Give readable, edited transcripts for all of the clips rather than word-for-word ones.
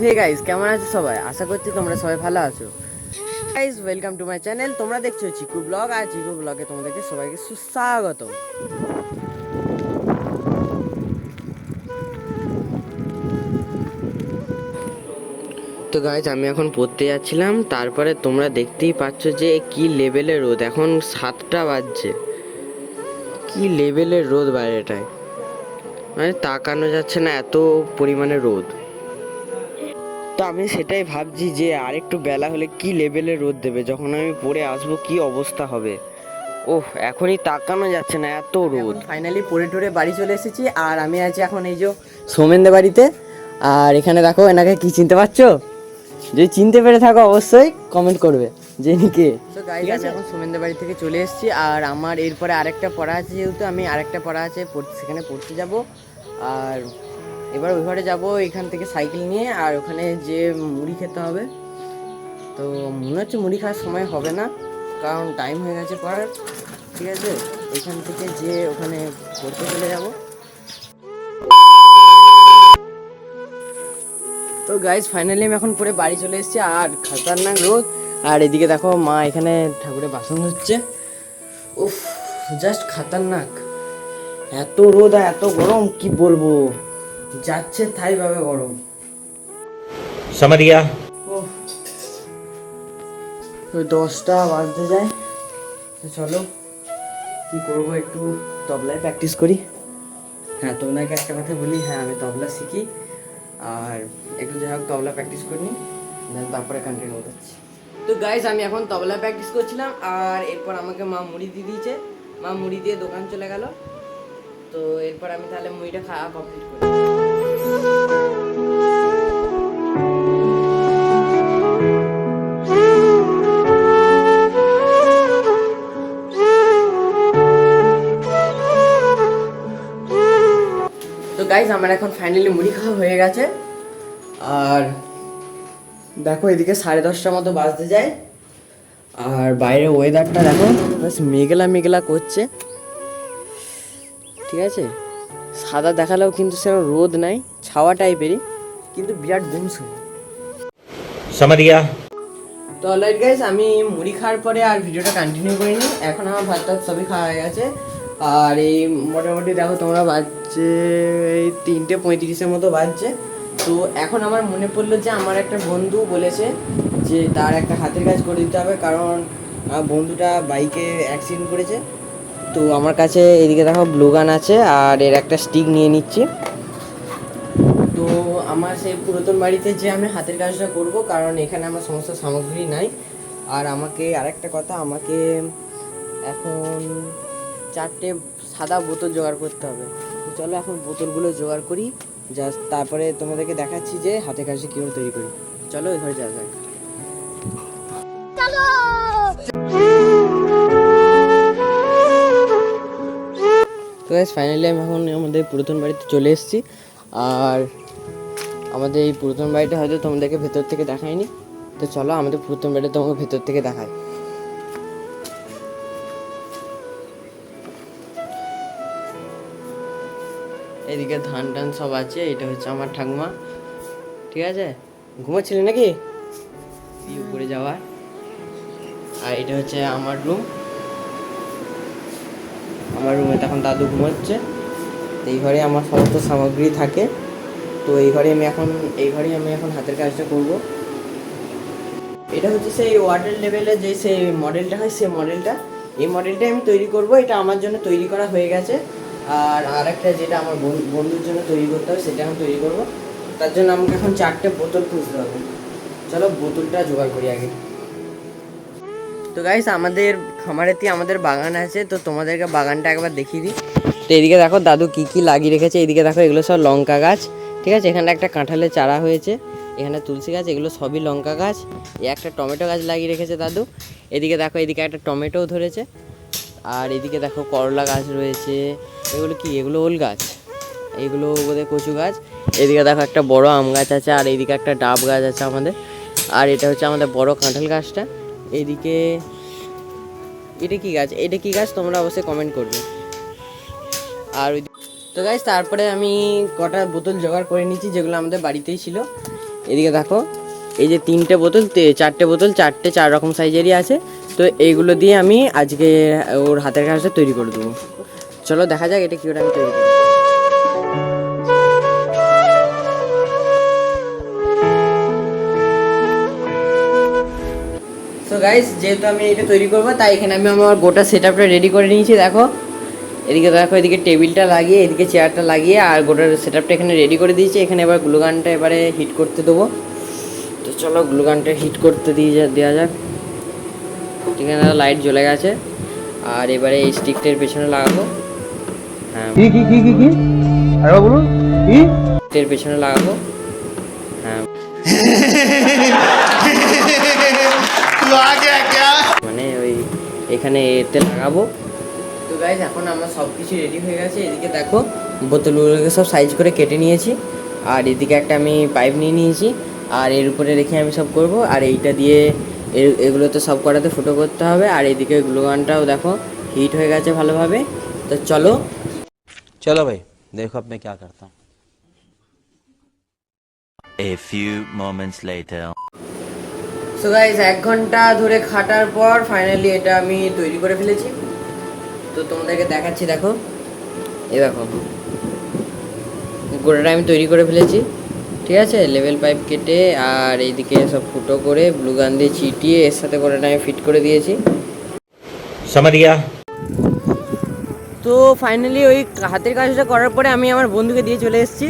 Hey guys, কেমন আছো সবাই? আশা করছি তোমরা সবাই ভালো আছো। Guys, welcome to my channel. তোমরা দেখছো চিকু ব্লগ, আর চিকু ব্লগে তোমাদেরকে সবাইকে সুস্বাগত। তো গাইস, আমি এখন পড়তে যাচ্ছিলাম, তারপরে তোমরা দেখতেই পাচ্ছ যে কি লেভেলের রোদ। এখন 7টা বাজছে, কি লেভেলের রোদ বাইরেটায়, মানে তাকানো যাচ্ছে না, এত পরিমাণে রোদ। তো আমি সেটাই ভাবছি যে আরেকটু বেলা হলে কি লেভেলের রোদ দেবে, যখন আমি পড়ে আসবো কি অবস্থা হবে। ওহ, এখনই তাকানো যাচ্ছে না, এত রোদ। ফাইনালি পড়ে টরে বাড়ি চলে এসেছি, আর আমি আছি এখন এই যে সোমেনদের বাড়িতে। আর এখানে দেখো, এনাকে কি চিনতে পারছো? যদি চিনতে পেরে থাকো অবশ্যই কমেন্ট করবে যে কে। তো গাইস, আমি এখন সোমেনদের বাড়ি থেকে চলে এসেছি, আর আমার এরপরে আরেকটা পড়া আছে, যেহেতু আমি আরেকটা পড়া আছে সেখানে পড়তে যাব। আর এবার ওই ঘরে যাবো এখান থেকে সাইকেল নিয়ে, আর ওখানে যে মুড়ি খেতে হবে। তো মনে হচ্ছে মুড়ি খাওয়ার সময় হবে না, কারণ টাইম হয়ে গেছে পড়ার। ঠিক আছে, এখান থেকে যে ওখানে পড়তে চলে যাব। তো গাইজ, ফাইনালি আমি এখন পরে বাড়ি চলে এসেছি, আর খতরনাক রোদ। আর এদিকে দেখো, মা এখানে ঠাকুরের বাসন ধুচ্ছে। উফ, জাস্ট খতরনাক। এত রোদ আর এত গরম, কি বলবো, যাচ্ছে তাই ভাবে গরম। समझ गया। ওহ, তো 10টা বাজতে যায়। তো চলো, কি করবো, একটু তবলায় প্র্যাকটিস করি। হ্যাঁ, তোমাকে একটা কথা বলি, হ্যাঁ আমি তবলা শিখি। আর একটু যাই হোক তবলা প্র্যাকটিস করি, দেন তারপরে কন্টিনিউ করছি। তো গাইজ, আমি এখন তবলা প্র্যাকটিস করছিলাম, আর এরপর আমাকে মা মুড়ি দিয়ে দিয়েছে। মা মুড়ি দিয়ে দোকান চলে গেল। তো এরপর আমি তাহলে মুড়িটা খাওয়া কমপ্লিট করি। তো গাইজ, আমার এখন ফাইনালি মুড়ি খাওয়া হয়ে গেছে। আর দেখো, এদিকে 10:30টার মতো বাজতে যায়, আর বাইরে ওয়েদারটা দেখো, বেশ মেঘলা মেঘলা করছে। ঠিক আছে, সাদা দেখালেও কিন্তু সেরকম রোদ নাই, ছাওয়া টাইপেরই, কিন্তু বিরাট গুমসুম। समझ गया। তো অলরাইট গাইস, আমি মুড়ি খাওয়ার পরে আর ভিডিওটা কন্টিনিউ করিনি। এখন আমার ভাত টাত সবই খাওয়া হয়ে গেছে। আর এই মোটামুটি দেখো তোমরা, বাজছে এই 3:35 মতো বাজছে। তো এখন আমার মনে পড়লো যে আমার একটা বন্ধু বলেছে যে তার একটা হাতের কাজ করে দিতে হবে, কারণ আমার বন্ধুটা বাইকে অ্যাক্সিডেন্ট করেছে। তো আমার কাছে এদিকে দেখো ব্লু গান আছে, আর এর একটা স্টিক নিয়ে নিচ্ছি। তো আমার সেই পুরাতন বাড়িতে যে আমি হাতের কাজটা করব, কারণ এখানে আমার সমস্ত সামগ্রী নাই। আর আমাকে আরেকটা কথা, আমাকে এখন 4টে সাদা বোতল জোগাড় করতে হবে। তো চলো এখন বোতলগুলো জোগাড় করি, জাস্ট তারপরে তোমাদেরকে দেখাচ্ছি যে হাতের কাজটা কীভাবে তৈরি করি। চলো এখানে যাওয়া যাক। তো গাইস, ফাইনালি আমি এখন আমাদের পুরাতন বাড়িতে চলে এসেছি। আর আমাদের এই পুরাতন বাড়িটা হয়তো তোমাদেরকে ভেতর থেকে দেখায়নি। তো চলো আমাদের পুরাতন বাড়িটা তোমাকে ভেতর থেকে দেখায়। এদিকে ধান টান সব আছে। এটা হচ্ছে আমার ঠাকুমা। ঠিক আছে, ঘুমাচ্ছিলে নাকি উপরে যাওয়ার। আর এটা হচ্ছে আমার রুম। আমার রুমে তখন দাদু ঘুমাচ্ছে। এই ঘরে আমার সমস্ত সামগ্রী থাকে। তো এই ঘরেই আমি এখন হাতের কাজটা করব। এটা হচ্ছে সেই ওয়াটার লেভেলে যে সেই মডেলটা হয়, সেই মডেলটা, এই মডেলটাই আমি তৈরি করব। এটা আমার জন্য তৈরি করা হয়ে গেছে। আর আরেকটা যেটা আমার বন্ধুর জন্য তৈরি করতে হবে, সেটা আমি তৈরি করব। তার জন্য আমাকে এখন 4টে বোতল খুঁজতে হবে। চলো বোতলটা জোগাড় করি আগে। তো গাইস, আমাদের খামারেতে আমাদের বাগান আছে, তো তোমাদেরকে বাগানটা একবার দেখিয়ে দিই। তো এদিকে দেখো দাদু কি কি লাগিয়ে রেখেছে। এদিকে দেখো, এগুলো সব লঙ্কা গাছ। ঠিক আছে, এখানে একটা কাঁঠালের চারা হয়েছে, এখানে তুলসী গাছ, এগুলো সবই লঙ্কা গাছ। একটা টমেটো গাছ লাগিয়ে রেখেছে দাদু। এদিকে দেখো, এদিকে একটা টমেটোও ধরেছে। আর এদিকে দেখো করলা গাছ রয়েছে। এগুলো কি, এগুলো ওল গাছ, এগুলো বোধহয় কচু গাছ। এদিকে দেখো একটা বড় আম গাছ আছে, আর এইদিকে একটা ডাব গাছ আছে আমাদের। আর এটা হচ্ছে আমাদের বড় কাঁঠাল গাছটা। এইদিকে এটা কি গাছ, এটা কি গাছ তোমরা অবশ্যই কমেন্ট করবে। আর ওই তো গাইস, তারপরে আমি কটা বোতল জোগাড় করে নিয়েছি, যেগুলো আমাদের বাড়িতেই ছিল। এদিকে দেখো এই যে 3টে বোতল 4টে বোতল 4 রকম সাইজেরই আছে। তো এইগুলো দিয়ে আমি আজকে ওর হাতের কাজটা তৈরি করে দেবো। চলো দেখা যাক এটা কীভাবে আমি তৈরি করি। সো গাইস, যেহেতু আমি এটা তৈরি করবো তাই এখানে আমি আমার গোটা সেট আপটা রেডি করে নিয়েছি। দেখো এদিকে দেখো, এদিকে টেবিলটা লাগিয়ে, এদিকে চেয়ারটা লাগিয়ে আর গোটা সেট আপটা এখানে রেডি করে দিয়েছি। এখানে এবার গ্লুগানটা এবারে হিট করতে দেবো। তো চলো গ্লুগানটা হিট করতে দেওয়া যাক। এখানে লাইট জ্বলে গেছে। আর এবারে এই স্টিকটার পেছনে লাগাবো। হ্যাঁ, কি আর বলুন কি এর পেছনে লাগাবো। হ্যাঁ মানে ওই এখানে এতে লাগাবো। তো গাইজ এখন আমার সব কিছু রেডি হয়ে গেছে। এদিকে দেখো বোতলগুলোকে সব সাইজ করে কেটে নিয়েছি। আর এদিকে একটা আমি পাইপ নিয়ে নিয়েছি। আর এর উপরে রেখে আমি সব করব। আর এইটা দিয়ে এগুলোতে সব করাতে ফুটো করতে হবে। আর এদিকে গ্লুগানটাও দেখো হিট হয়ে গেছে ভালোভাবে। তো চলো चलो भाई देखो अब मैं क्या करता हूँ। A few moments later. So guys 1 ঘন্টা ধরে খাটার পর ফাইনালি এটা আমি তৈরি করে ফেলেছি। তো তোমাদেরকে দেখাচ্ছি, দেখো এই দেখো গোটাটা আমি তৈরি করে ফেলেছি। ঠিক আছে, লেভেল পাইপ কেটে আর এইদিকে সব ফুটো করে গ্লুগান দিয়ে চিটিয়ে এর সাথে গোটাটা আমি ফিট করে দিয়েছি। समझ गया। তো ফাইনালি ওই হাতের কাজটা করার পরে আমি আমার বন্ধুকে দিয়ে চলে এসেছি।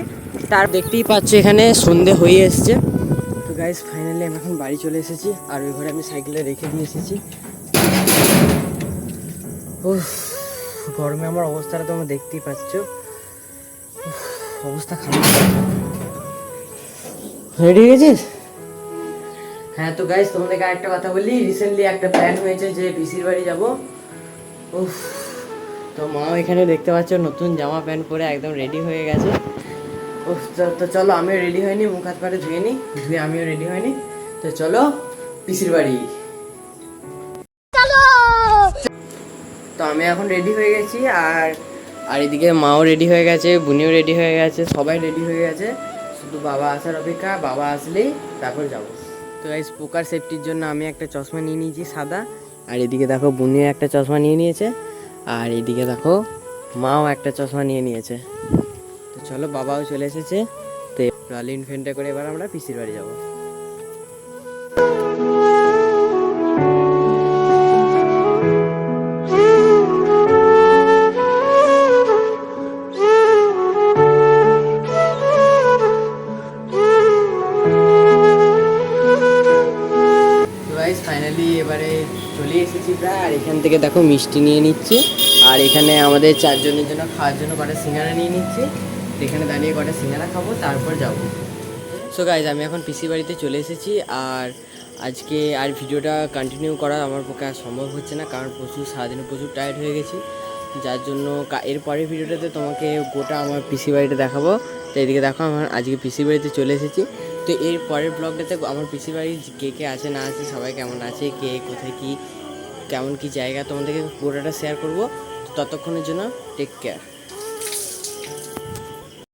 তার দেখতেই পাচ্ছ এখানে সন্ধে হয়ে এসছে। তো গাইজ ফাইনালি আমি এখন বাড়ি চলে এসেছি। আর ওই ঘরে আমি সাইকেলে রেখে দিয়ে এসেছি। গরমে আমার অবস্থাটা তোমরা দেখতেই পাচ্ছ, অবস্থা খারাপ। রেডি হয়ে গেছিস? হ্যাঁ। তো গাইজ তোমাদেরকে আরেকটা কথা বলি, রিসেন্টলি একটা প্ল্যান হয়েছে যে পিসির বাড়ি যাবো। উফ, তো মাও এখানে দেখতে পাচ্ছ নতুন জামা প্যান্ট পরে একদম রেডি হয়ে গেছে। উফ, তো চলো আমিও রেডি হয়নি, মুখ হাত পাটা ধুয়ে নিই, ধুয়ে আমিও রেডি হয়নি। তো চলো পিসির বাড়ি। তো আমি এখন রেডি হয়ে গেছি। আর এদিকে মাও রেডি হয়ে গেছে, বুনিও রেডি হয়ে গেছে, সবাই রেডি হয়ে গেছে। শুধু বাবা আসার অপেক্ষা, বাবা আসলেই তারপর যাবো। তো গাইস পোকার সেফটির জন্য আমি একটা চশমা নিয়ে নিয়েছি সাদা। আর এদিকে দেখো বুনিও একটা চশমা নিয়ে নিয়েছে। আর এদিকে দেখো মাও একটা চশমা নিয়ে নিয়েছে। তো চলো বাবাও চলে এসেছে। তো রয়্যাল এনফিল্ডে করে এবার আমরা পিসির বাড়ি যাবো। ফাইনালি এবারে চলে এসেছি প্রায়। আর এখান থেকে দেখো মিষ্টি নিয়ে নিচ্ছি। আর এখানে আমাদের 4 জনের জন্য খাওয়ার জন্য কটা সিঙ্গারা নিয়ে নিচ্ছি। এখানে দাঁড়িয়ে কটা সিঙ্গারা খাবো, তারপর যাবো। সো গাইজ আমি এখন পিসি বাড়িতে চলে এসেছি। আর আজকে আর ভিডিওটা কন্টিনিউ করা আমার পক্ষে আর সম্ভব হচ্ছে না, কারণ সারাদিনে প্রচুর টায়ার্ড হয়ে গেছি। যার জন্য এর পরের ভিডিওটাতে তোমাকে গোটা আমার পিসি বাড়িটা দেখাবো। তো এদিকে দেখো আমার আজকে পিসি বাড়িতে চলে এসেছি। তো এর পরের ব্লগটাতে আমার পিসি বাড়ি কে কে আছে না আছে, সবাই কেমন আছে, কে কোথায় কী কেমন কী জায়গা, তোমাদেরকে পুরোটা শেয়ার করবো। তো ততক্ষণের জন্য টেক কেয়ার।